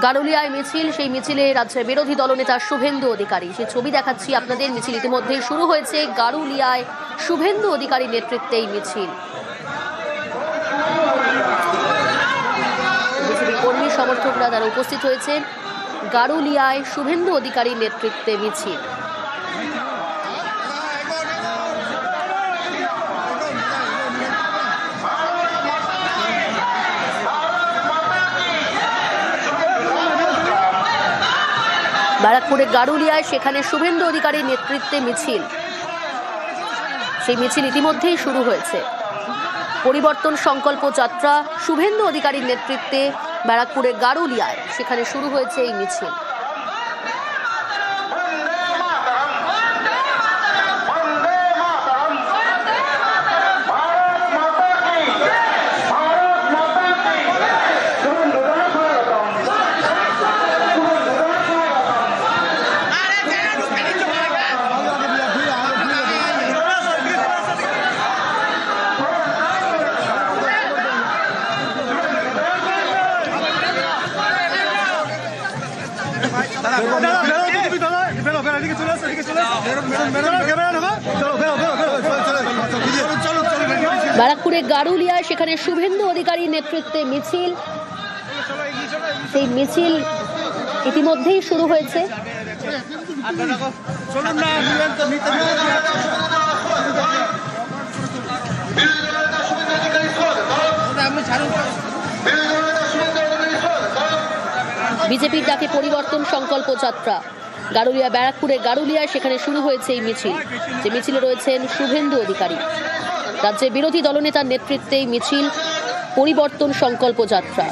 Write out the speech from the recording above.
গারুলিয়ায় মিছিল, সেই মিছিলে রাজ্যের বিরোধী দলনেতা শুভেন্দু অধিকারী। সেই ছবি দেখাচ্ছি আপনাদের। মিছিল ইতিমধ্যে শুরু হয়েছে। গারুলিয়ায় শুভেন্দু অধিকারীর নেতৃত্বে এই মিছিল। বিজেপি কর্মী সমর্থকরা তারা উপস্থিত হয়েছেন। গারুলিয়ায় শুভেন্দু অধিকারীর নেতৃত্বে মিছিল। ব্যারাকপুরের গারুলিয়ায় সেখানে শুভেন্দু অধিকারীর নেতৃত্বে মিছিল। সেই মিছিল ইতিমধ্যেই শুরু হয়েছে। পরিবর্তন সংকল্প যাত্রা শুভেন্দু অধিকারীর নেতৃত্বে ব্যারাকপুরের গারুলিয়ায় সেখানে শুরু হয়েছে এই মিছিল। ব্যারাকপুরের গারুলিয়ায় সেখানে শুভেন্দু অধিকারীর নেতৃত্বে মিছিল। সেই মিছিল ইতিমধ্যেই শুরু হয়েছে। বিজেপির ডাকে পরিবর্তন সংকল্প যাত্রা গারুলিয়া, ব্যারাকপুরের গারুলিয়ায় সেখানে শুরু হয়েছে এই মিছিল। যে মিছিলে রয়েছেন শুভেন্দু অধিকারী। রাজ্যের বিরোধী দলনেতার নেতৃত্বে এই মিছিল পরিবর্তন সংকল্প যাত্রা।